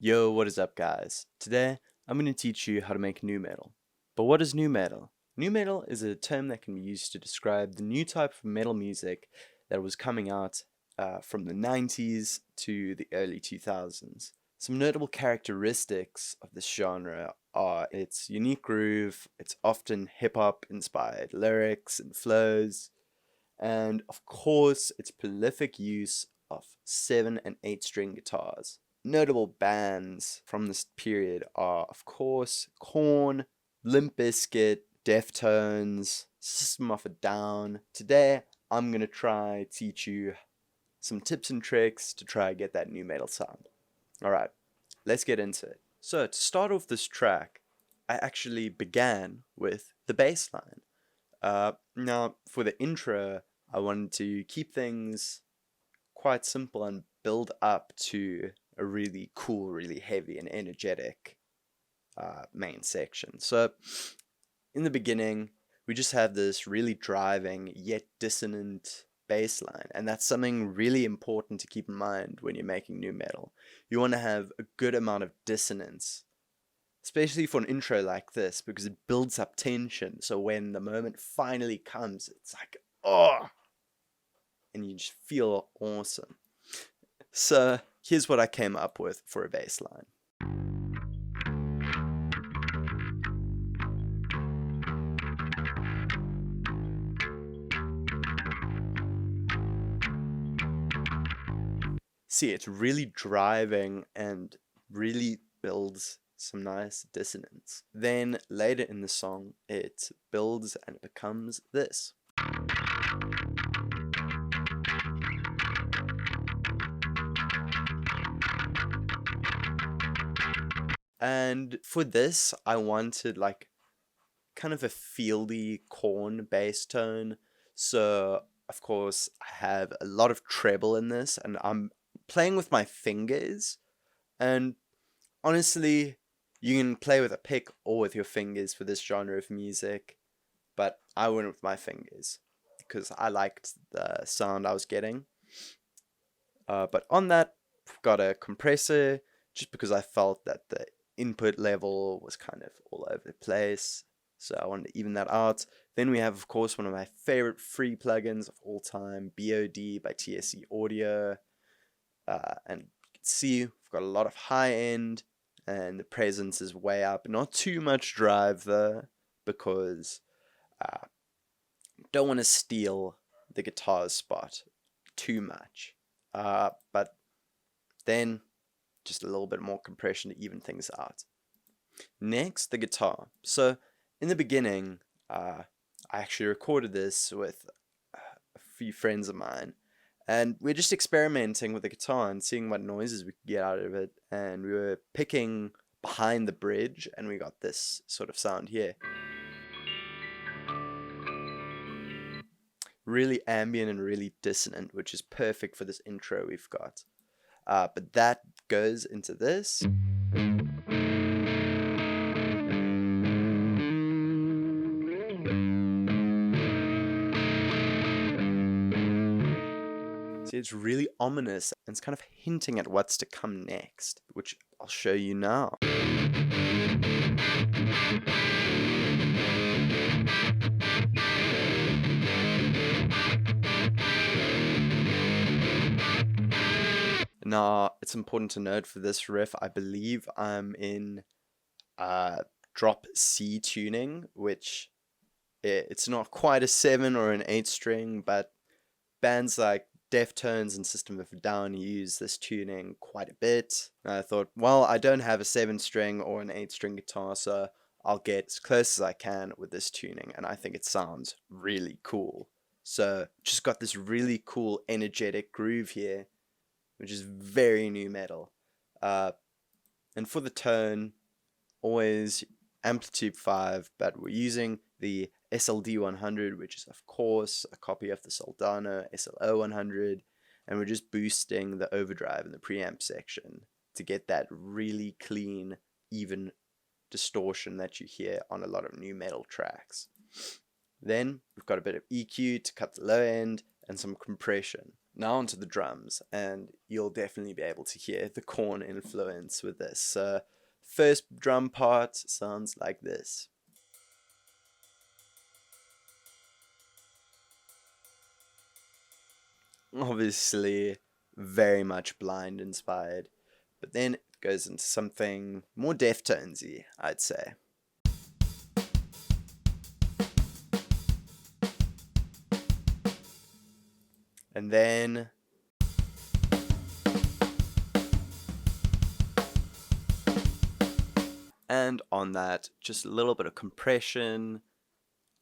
Yo, what is up, guys? Today, I'm going to teach you how to make nu metal. But what is nu metal? Nu metal is a term that can be used to describe the new type of metal music that was coming out from the 90s to the early 2000s. Some notable characteristics of this genre are its unique groove, its often hip hop inspired lyrics and flows, and of course, its prolific use of 7 and 8 string guitars. Notable bands from this period are, of course, Korn, Limp Bizkit, Deftones, System of a Down. Today, I'm going to try teach you some tips and tricks to try get that nu metal sound. Alright, let's get into it. So, to start off this track, I actually began with the bass line. Now, for the intro, I wanted to keep things quite simple and build up to a really cool, really heavy and energetic main section. So in the beginning, we just have this really driving yet dissonant bass line, and that's something really important to keep in mind when you're making nu metal. You want to have a good amount of dissonance, especially for an intro like this, because it builds up tension. So when the moment finally comes, it's like, oh, and you just feel awesome. So here's what I came up with for a bass line. See, it's really driving and really builds some nice dissonance. Then later in the song, it builds and it becomes this. And for this, I wanted like kind of a fieldy Korn bass tone. So, of course, I have a lot of treble in this, and I'm playing with my fingers. And honestly, you can play with a pick or with your fingers for this genre of music, but I went with my fingers because I liked the sound I was getting. But on that, I've got a compressor just because I felt that the input level was kind of all over the place. So I wanted to even that out. Then we have, of course, one of my favorite free plugins of all time, BOD by TSC Audio. And you can see we've got a lot of high end and the presence is way up. Not too much drive though, because don't want to steal the guitar spot too much. But then just a little bit more compression to even things out. Next, the guitar. So in the beginning, I actually recorded this with a few friends of mine, and we're just experimenting with the guitar and seeing what noises we could get out of it. And we were picking behind the bridge, and we got this sort of sound here. Really ambient and really dissonant, which is perfect for this intro we've got. But that goes into this. See, it's really ominous and it's kind of hinting at what's to come next, which I'll show you now. Now, it's important to note for this riff, I believe I'm in drop C tuning, which it's not quite a 7 or an 8 string, but bands like Deftones and System of a Down use this tuning quite a bit. And I thought, well, I don't have a 7 string or an 8 string guitar, so I'll get as close as I can with this tuning, and I think it sounds really cool. So just got this really cool energetic groove here, which is very nu metal. And for the tone, always amplitude 5, but we're using the SLD 100, which is of course a copy of the Soldano SLO 100, and we're just boosting the overdrive in the preamp section to get that really clean, even distortion that you hear on a lot of nu metal tracks. Then we've got a bit of EQ to cut the low end and some compression. Now onto the drums, and you'll definitely be able to hear the Korn influence with this. First drum part sounds like this. Obviously, very much Blind inspired, but then it goes into something more Deftonesy, I'd say. And then on that, just a little bit of compression,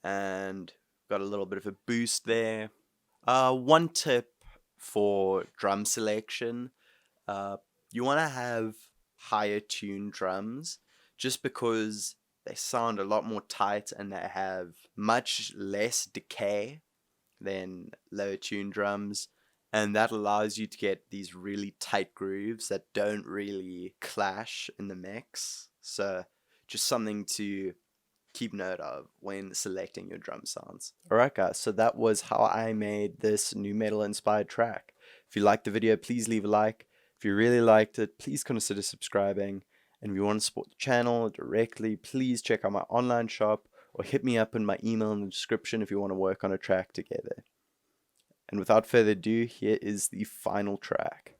and got a little bit of a boost there. One tip for drum selection, you want to have higher tuned drums just because they sound a lot more tight and they have much less decay than lower tuned drums, and that allows you to get these really tight grooves that don't really clash in the mix. So just something to keep note of when selecting your drum sounds. Alright guys, so that was how I made this nu metal inspired track. If you liked the video, please leave a like. If you really liked it, please consider subscribing. And if you want to support the channel directly, please check out my online shop or hit me up in my email in the description if you want to work on a track together. And without further ado, here is the final track.